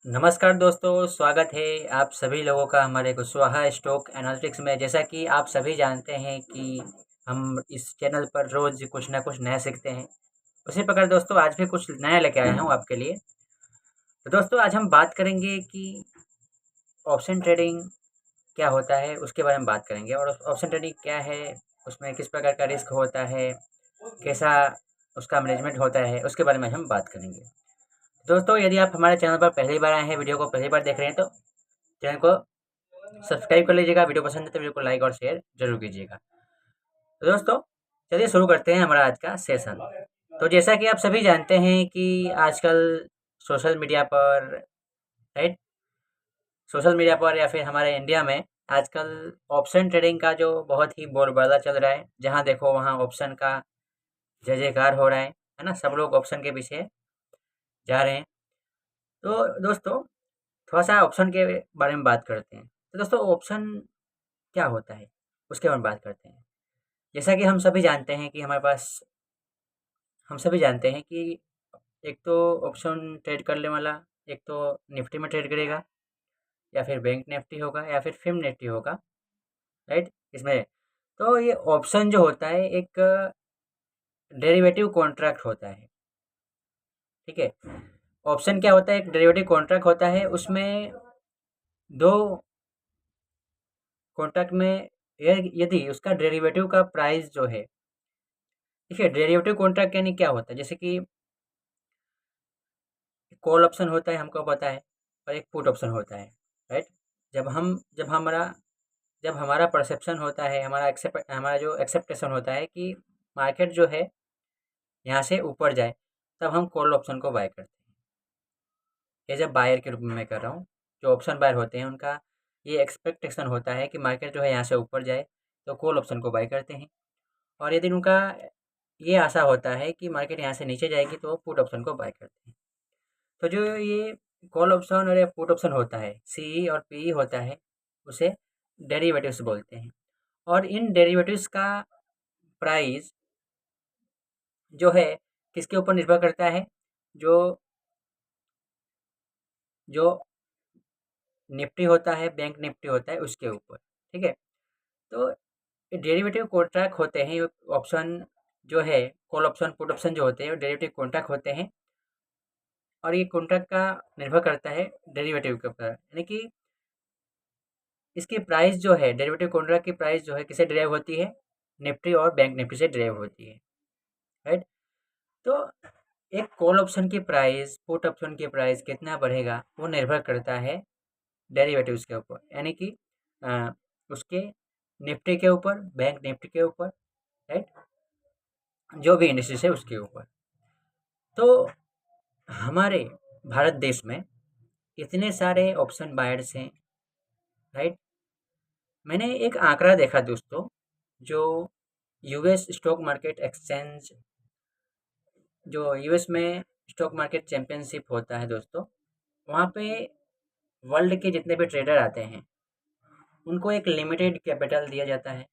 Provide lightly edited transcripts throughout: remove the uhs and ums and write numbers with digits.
नमस्कार दोस्तों, स्वागत है आप सभी लोगों का हमारे कुशवाहा स्टॉक एनालिटिक्स में। जैसा कि आप सभी जानते हैं कि हम इस चैनल पर रोज़ कुछ ना कुछ नया सीखते हैं। उसी प्रकार दोस्तों आज भी कुछ नया लेके आया हूँ आपके लिए। तो दोस्तों आज हम बात करेंगे कि ऑप्शन ट्रेडिंग क्या होता है, उसके बारे में बात करेंगे। और ऑप्शन ट्रेडिंग क्या है, उसमें किस प्रकार का रिस्क होता है, कैसा उसका मैनेजमेंट होता है, उसके बारे में हम बात करेंगे। दोस्तों यदि आप हमारे चैनल पर पहली बार आए हैं, वीडियो को पहली बार देख रहे हैं, तो चैनल को सब्सक्राइब कर लीजिएगा। वीडियो पसंद है तो वीडियो को लाइक और शेयर जरूर कीजिएगा। तो दोस्तों चलिए शुरू करते हैं हमारा आज का सेशन। तो जैसा कि आप सभी जानते हैं कि आजकल सोशल मीडिया पर, राइट, सोशल मीडिया पर या फिर हमारे इंडिया में आजकल ऑप्शन ट्रेडिंग का जो बहुत ही बोलबाला चल रहा है। जहां देखो वहां ऑप्शन का जय जयकार हो रहा है ना। सब लोग ऑप्शन के पीछे जा रहे हैं। तो दोस्तों थोड़ा सा ऑप्शन के बारे में बात करते हैं। तो दोस्तों ऑप्शन क्या होता है उसके बारे में बात करते हैं। जैसा कि हम सभी जानते हैं कि एक तो ऑप्शन ट्रेड करने वाला, एक तो निफ्टी में ट्रेड करेगा, या फिर बैंक निफ्टी होगा, या फिर फिल्म निफ्टी होगा, राइट। इसमें तो ये ऑप्शन जो होता है एक डेरिवेटिव कॉन्ट्रैक्ट होता है, ठीक है। ऑप्शन क्या होता है, एक डेरिवेटिव कॉन्ट्रैक्ट होता है। उसमें दो कॉन्ट्रैक्ट में यदि उसका डेरिवेटिव का प्राइस जो है, देखिए डेरिवेटिव कॉन्ट्रैक्ट यानी क्या होता है, जैसे कि कॉल ऑप्शन होता है, हमको पता है, और एक पुट ऑप्शन होता है, राइट। जब हम जब हमारा परसेप्शन होता है, हमारा जो एक्सेप्टेशन होता है कि मार्केट जो है यहाँ से ऊपर जाए, तब हम कॉल ऑप्शन को बाय करते हैं। ये जब बायर के रूप में मैं कर रहा हूँ, जो ऑप्शन बायर होते हैं उनका ये एक्सपेक्टेशन होता है कि मार्केट जो है यहाँ से ऊपर जाए, तो कॉल ऑप्शन को बाय करते हैं। और यदि उनका ये आशा होता है कि मार्केट यहाँ से नीचे जाएगी, तो वो पुट ऑप्शन को बाय करते हैं। तो जो ये कॉल ऑप्शन और ये पुट ऑप्शन होता है, सी और पी होता है, उसे डेरिवेटिव्स बोलते हैं। और इन डेरिवेटिव्स का प्राइस जो है किसके ऊपर निर्भर करता है, जो जो निफ्टी होता है, बैंक निफ्टी होता है, उसके ऊपर, ठीक है। तो डेरिवेटिव कॉन्ट्रैक्ट होते हैं ऑप्शन जो है, कॉल ऑप्शन पुट ऑप्शन जो होते हैं वो डेरिवेटिव कॉन्ट्रैक्ट होते हैं। और ये कॉन्ट्रैक्ट का निर्भर करता है डेरिवेटिव के ऊपर, यानी कि इसकी प्राइस जो है, डेरिवेटिव कॉन्ट्रैक्ट की प्राइस जो है किससे ड्राइव होती है, निफ्टी और बैंक निफ्टी से ड्राइव होती है, राइट। तो एक कॉल ऑप्शन की प्राइस, पुट ऑप्शन की प्राइस कितना बढ़ेगा वो निर्भर करता है डेरिवेटिव्स के ऊपर, यानी कि अ, उसके निफ्टी के ऊपर, बैंक निफ्टी के ऊपर, राइट, जो भी इंडस्ट्रीज है उसके ऊपर। तो हमारे भारत देश में इतने सारे ऑप्शन बायर्स हैं, राइट। मैंने एक आंकड़ा देखा दोस्तों, जो यूएस स्टॉक मार्केट एक्सचेंज, जो यूएस में स्टॉक मार्केट चैंपियनशिप होता है दोस्तों, वहाँ पे वर्ल्ड के जितने भी ट्रेडर आते हैं उनको एक लिमिटेड कैपिटल दिया जाता है,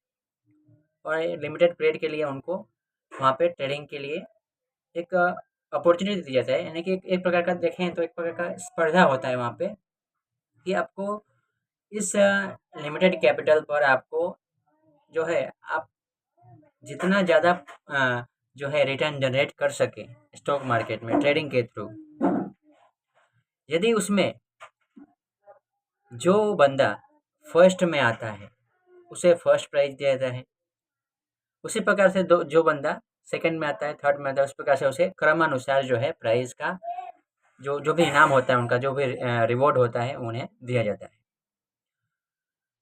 और लिमिटेड पीरियड के लिए उनको वहाँ पे ट्रेडिंग के लिए एक अपॉर्चुनिटी दी जाता है। यानी कि एक प्रकार का देखें तो एक प्रकार का स्पर्धा होता है वहाँ पे, कि आपको इस लिमिटेड कैपिटल पर आपको जो है, आप जितना ज़्यादा जो है रिटर्न जनरेट कर सके स्टॉक मार्केट में ट्रेडिंग के थ्रू, यदि उसमें जो बंदा फर्स्ट में आता है उसे फर्स्ट प्राइज दिया जाता है। उसी प्रकार से दो जो बंदा सेकंड में आता है, थर्ड में आता है, उस प्रकार से उसे क्रमानुसार जो है प्राइज का जो जो भी इनाम होता है, उनका जो भी रिवॉर्ड होता है उन्हें दिया जाता है।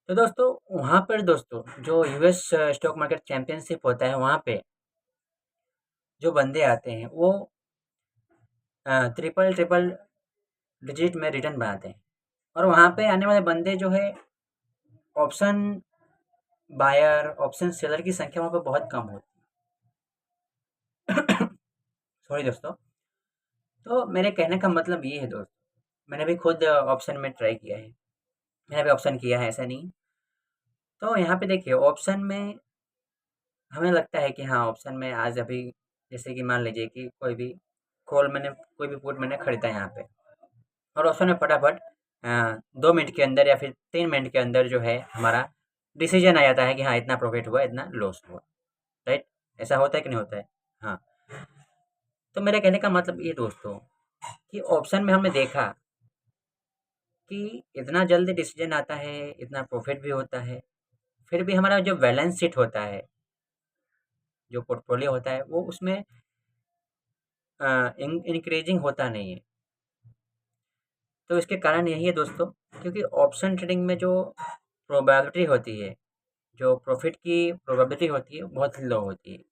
तो दोस्तों वहाँ पर दोस्तों जो यूएस स्टॉक मार्केट चैंपियनशिप होता है, वहाँ पे जो बंदे आते हैं वो ट्रिपल ट्रिपल डिजिट में रिटर्न बनाते हैं। और वहाँ पे आने वाले बंदे जो है, ऑप्शन बायर, ऑप्शन सेलर की संख्या वहाँ पे बहुत कम होती है। सॉरी दोस्तों। तो मेरे कहने का मतलब ये है दोस्त, मैंने भी खुद ऑप्शन में ट्राई किया है, मैंने भी ऑप्शन किया है, ऐसा नहीं। तो यहाँ पे देखिए ऑप्शन में हमें लगता है कि हाँ ऑप्शन में आज अभी, जैसे कि मान लीजिए कि कोई भी पुट मैंने खरीदा यहाँ पे, और ऑप्शन में फटाफट 2 मिनट के अंदर या फिर 3 मिनट के अंदर जो है हमारा डिसीजन आ जाता है कि हाँ इतना प्रॉफिट हुआ, इतना लॉस हुआ, राइट? ऐसा होता है कि नहीं होता है? हाँ। तो मेरे कहने का मतलब ये दोस्तों कि ऑप्शन में हमने देखा कि इतना जल्दी डिसीजन आता है, इतना प्रॉफिट भी होता है, फिर भी हमारा जो बैलेंस शीट होता है, जो पोर्टफोलियो होता है, वो उसमें इंक्रीजिंग होता नहीं है। तो इसके कारण यही है दोस्तों, क्योंकि ऑप्शन ट्रेडिंग में जो प्रोबेबिलिटी होती है, जो प्रॉफिट की प्रोबेबिलिटी होती है, बहुत लो होती है।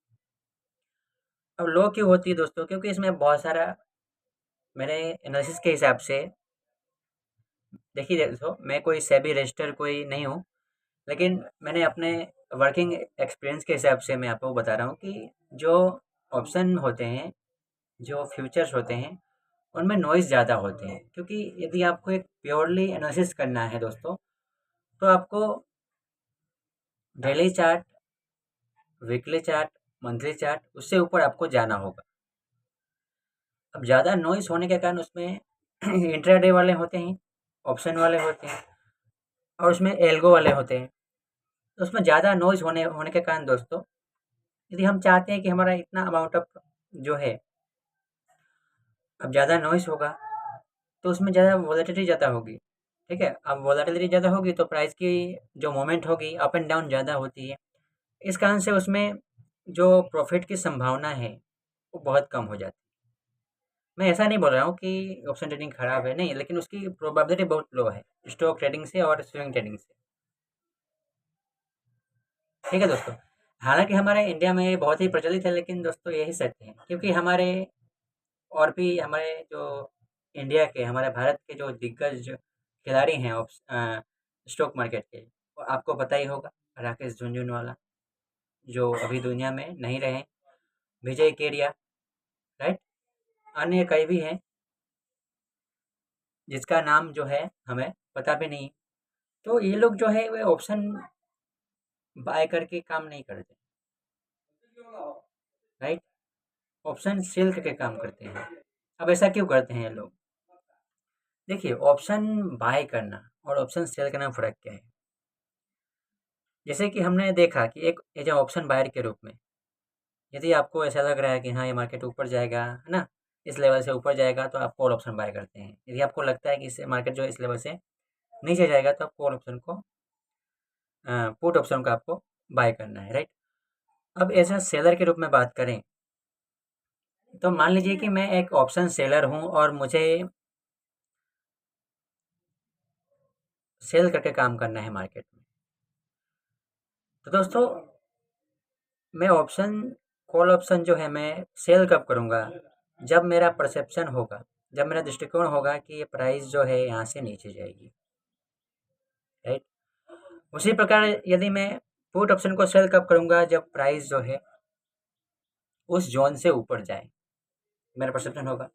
अब लो क्यों होती है दोस्तों? क्योंकि इसमें बहुत सारा, मेरे एनालिसिस के हिसाब से, देखिए दोस्तों, मैं कोई सेबी रजिस्टर कोई नहीं हूँ, लेकिन मैंने अपने वर्किंग एक्सपीरियंस के हिसाब से मैं आपको बता रहा हूँ कि जो ऑप्शन होते हैं, जो फ्यूचर्स होते हैं, उनमें नॉइज़ ज़्यादा होते हैं। क्योंकि यदि आपको एक प्योरली एनालिसिस करना है दोस्तों, तो आपको daily chart, weekly chart, monthly chart, उससे ऊपर आपको जाना होगा। अब ज़्यादा नॉइज़ होने के कारण उसमें इंट्राडे वाले होते हैं, ऑप्शन वाले होते हैं, और उसमें एल्गो वाले होते हैं। तो उसमें ज़्यादा नॉइज़ होने होने के कारण दोस्तों, यदि हम चाहते हैं कि हमारा इतना अमाउंट ऑफ जो है, अब ज़्यादा नॉइज़ होगा तो उसमें ज़्यादा वोलेटिलिटी ज़्यादा होगी, ठीक है? अब वोलेटिलिटी ज़्यादा होगी तो प्राइस की जो मूवमेंट होगी अप एंड डाउन ज़्यादा होती है। इस कारण से उसमें जो प्रॉफिट की संभावना है वो बहुत कम हो जाती है। मैं ऐसा नहीं बोल रहा हूँ कि ऑप्शन ट्रेडिंग खराब है, नहीं, लेकिन उसकी प्रोबेबिलिटी बहुत लो है स्टॉक ट्रेडिंग से और स्विंग ट्रेडिंग से। ठीक है दोस्तों? हालाँकि हमारे इंडिया में ये बहुत ही प्रचलित है, लेकिन दोस्तों यही सत्य है, क्योंकि हमारे और भी हमारे जो इंडिया के, हमारे भारत के जो दिग्गज खिलाड़ी हैं स्टॉक मार्केट के, वो आपको पता ही होगा, राकेश झुनझुनवाला, जो अभी दुनिया में नहीं रहे, विजय केरिया, राइट? अन्य कई भी हैं जिसका नाम जो है हमें पता भी नहीं। तो ये लोग जो है वे ऑप्शन बाय करके काम नहीं करते, राइट? ऑप्शन सेल करके काम करते हैं। अब ऐसा क्यों करते हैं ये लोग? देखिए, ऑप्शन बाय करना और ऑप्शन सेल करना में फ़र्क क्या है? जैसे कि हमने देखा कि एक एज अ ऑप्शन बायर के रूप में, यदि आपको ऐसा लग रहा है कि हाँ, ये मार्केट ऊपर जाएगा, है ना? इस लेवल से ऊपर जाएगा तो आप कॉल ऑप्शन बाय करते हैं। यदि आपको लगता है कि इससे मार्केट जो है इस लेवल से नीचे जाएगा तो आप कॉल ऑप्शन को पुट ऑप्शन को आपको बाय करना है, राइट? अब एज अ सेलर के रूप में बात करें, तो मान लीजिए कि मैं एक ऑप्शन सेलर हूँ और मुझे सेल करके काम करना है मार्केट में। तो दोस्तों, मैं ऑप्शन कॉल ऑप्शन जो है मैं सेल कब करूँगा? जब मेरा परसेप्शन होगा, जब मेरा दृष्टिकोण होगा कि ये प्राइस जो है यहाँ से नीचे जाएगी, राइट? उसी प्रकार यदि मैं पुट ऑप्शन को सेल कब करूँगा? जब प्राइस जो है उस ज़ोन से ऊपर जाए, मेरा परसेप्शन होगा।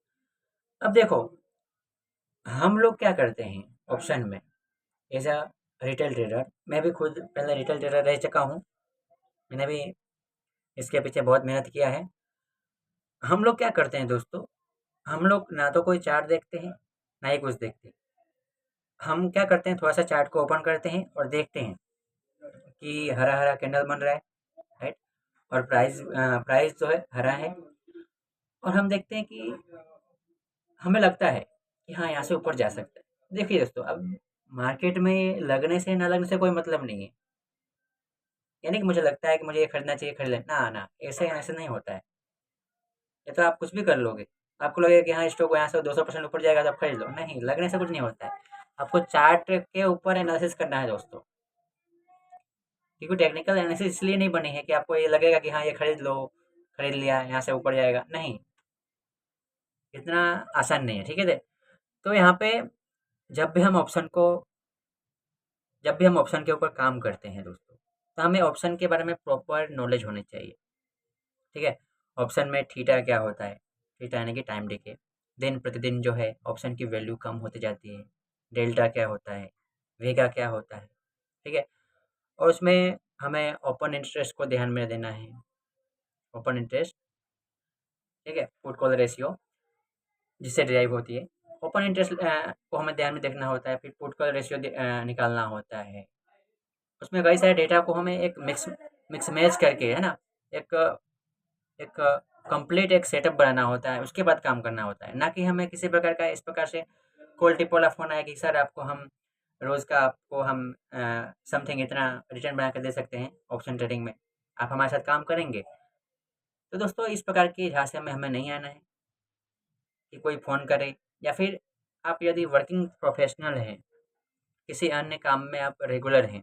अब देखो, हम लोग क्या करते हैं ऑप्शन में, एज़ अ रिटेल ट्रेडर, मैं भी खुद पहले रिटेल ट्रेडर रह चुका हूँ, मैंने भी इसके पीछे बहुत मेहनत किया है। हम लोग क्या करते हैं दोस्तों, हम लोग ना तो कोई चार्ट देखते हैं, ना ही कुछ देखते हैं। हम क्या करते हैं, थोड़ा-सा चार्ट को ओपन करते हैं और देखते हैं कि हरा-हरा कैंडल बन रहा है, राइट? और प्राइस जो है हरा है, और हम देखते हैं कि हमें लगता है कि हाँ, यहाँ से ऊपर जा सकता है। देखिए दोस्तों, अब मार्केट में लगने से ना लगने से कोई मतलब नहीं है। यानी कि मुझे लगता है कि मुझे ये खरीदना चाहिए, खरीद लें, ना, ना, ऐसे नहीं होता है। ये तो आप कुछ भी कर लोगे। आपको लगेगा कि हाँ, स्टॉक यहाँ से 200% ऊपर जाएगा तो आप खरीद लो। नहीं, लगने से कुछ नहीं होता है। आपको चार्ट के ऊपर एनालिसिस करना है दोस्तों। क्योंकि टेक्निकल एनालिसिस इसलिए नहीं बनी है कि आपको ये लगेगा कि हाँ, ये खरीद लो, खरीद लिया, यहाँ से ऊपर जाएगा। नहीं, इतना आसान नहीं है, ठीक है दे? तो यहाँ पे जब भी हम ऑप्शन को जब भी हम ऑप्शन के ऊपर काम करते हैं दोस्तों, तो हमें ऑप्शन के बारे में प्रॉपर नॉलेज होनी चाहिए, ठीक है? ऑप्शन में थीटा क्या होता है? थीटा यानी कि टाइम डिके। दिन प्रतिदिन जो है ऑप्शन की वैल्यू कम होती जाती है। डेल्टा क्या होता है? वेगा क्या होता है? ठीक है? और उसमें हमें ओपन इंटरेस्ट को ध्यान में देना है। ओपन इंटरेस्ट, ठीक है? पुट कॉल रेशियो जिससे डिराइव होती है। ओपन इंटरेस्ट को हमें ध्यान में देखना होता है, फिर पुट कॉल रेशियो निकालना होता है। उसमें कई सारे डेटा को हमें एक मिक्स मिक्स मैच करके, है ना, एक एक कंप्लीट एक सेटअप बनाना होता है, उसके बाद काम करना होता है। ना कि हमें किसी प्रकार का इस प्रकार से कोल्ड टिप वाला फ़ोन आया कि सर आपको हम रोज़ का आपको हम समथिंग इतना रिटर्न बना के दे सकते हैं ऑप्शन ट्रेडिंग में, आप हमारे साथ काम करेंगे? तो दोस्तों इस प्रकार की झांसे में हमें नहीं आना है कि कोई फ़ोन करे, या फिर आप यदि वर्किंग प्रोफेशनल हैं, किसी अन्य काम में आप रेगुलर हैं,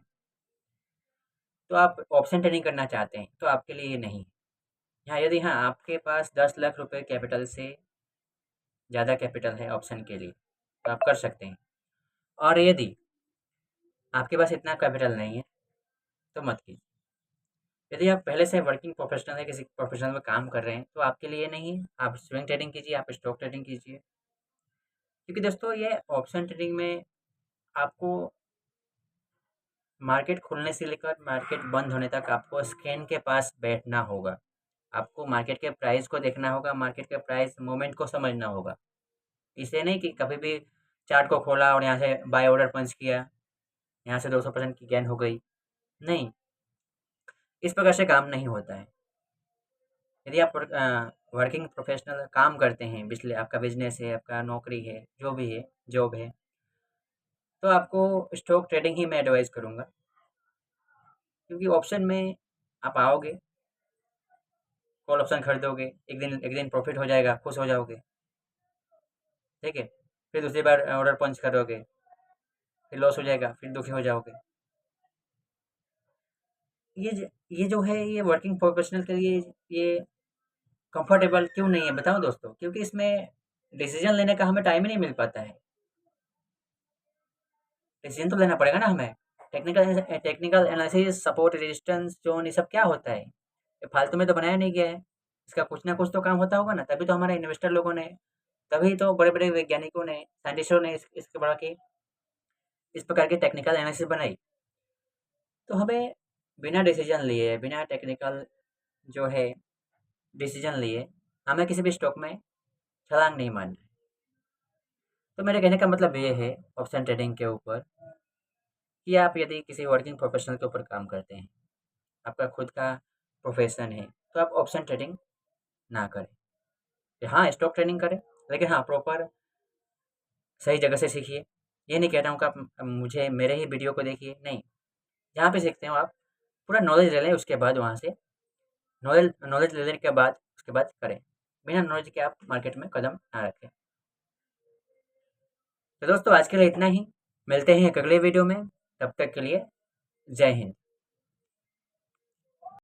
तो आप ऑप्शन ट्रेडिंग करना चाहते हैं, तो आपके लिए ये नहीं है। हाँ, यदि हाँ, आपके पास 10 लाख रुपए कैपिटल से ज़्यादा कैपिटल है ऑप्शन के लिए, तो आप कर सकते हैं। और यदि आपके पास इतना कैपिटल नहीं है, तो मत कीजिए। यदि आप पहले से वर्किंग प्रोफेशनल है, किसी प्रोफेशनल में काम कर रहे हैं, तो आपके लिए नहीं है। आप स्विंग ट्रेडिंग कीजिए, आप स्टॉक ट्रेडिंग कीजिए। क्योंकि दोस्तों ये ऑप्शन ट्रेडिंग में आपको मार्केट खुलने से लेकर मार्केट बंद होने तक आपको स्क्रीन के पास बैठना होगा। आपको मार्केट के प्राइस को देखना होगा, मार्केट के प्राइस मूवमेंट को समझना होगा। इसे नहीं कि कभी भी चार्ट को खोला और यहाँ से बाय ऑर्डर पंच किया, यहाँ से 200% की गेन हो गई। नहीं, इस प्रकार से काम नहीं होता है। यदि आप वर्किंग प्रोफेशनल काम करते हैं, बिजली आपका बिजनेस है, आपका नौकरी है, जो भी है, जॉब है, तो आपको स्टॉक ट्रेडिंग ही मैं एडवाइस करूँगा। क्योंकि ऑप्शन में आप आओगे, कॉल ऑप्शन खरीदोगे, एक दिन प्रॉफिट हो जाएगा, खुश हो जाओगे, ठीक है? फिर दूसरी बार ऑर्डर पंच करोगे, फिर लॉस हो जाएगा, फिर दुखी हो जाओगे। ये जो है ये वर्किंग प्रोफेशनल के लिए ये कंफर्टेबल क्यों नहीं है बताऊँ दोस्तों? क्योंकि इसमें डिसीजन लेने का हमें टाइम ही नहीं मिल पाता है। डिसीजन तो लेना पड़ेगा ना हमें। Technical analysis, support, resistance zone, ये सब क्या होता है? ये फालतू में तो बनाया नहीं गया है। इसका कुछ ना कुछ तो काम होता होगा ना, तभी तो हमारे इन्वेस्टर लोगों ने, तभी तो बड़े-बड़े वैज्ञानिकों ने, साइंटिस्टों ने इसके बढ़ा के इस प्रकार की टेक्निकल एनालिसिस बनाई। तो हमें बिना डिसीजन लिए, बिना टेक्निकल जो है डिसीजन लिए, हमें किसी भी स्टॉक में छलांग नहीं मारनी है। तो मेरे कहने का मतलब ये है ऑप्शन ट्रेडिंग के ऊपर, कि आप यदि किसी वर्किंग प्रोफेशनल के ऊपर काम करते हैं, आपका खुद का प्रोफेशन है, तो आप ऑप्शन ट्रेडिंग ना करें। हाँ, स्टॉक ट्रेडिंग करें, लेकिन हाँ, प्रॉपर सही जगह से सीखिए। ये नहीं कह रहा हूँ कि आप मुझे मेरे ही वीडियो को देखिए, नहीं। जहाँ पे सीखते हो आप पूरा नॉलेज ले लें, उसके बाद वहाँ से नॉलेज नॉलेज लेने के बाद उसके बाद करें। बिना नॉलेज के आप मार्केट में कदम ना रखें। तो दोस्तों आज के लिए इतना ही। मिलते हैं एक अगले वीडियो में, तब तक के लिए जय हिंद।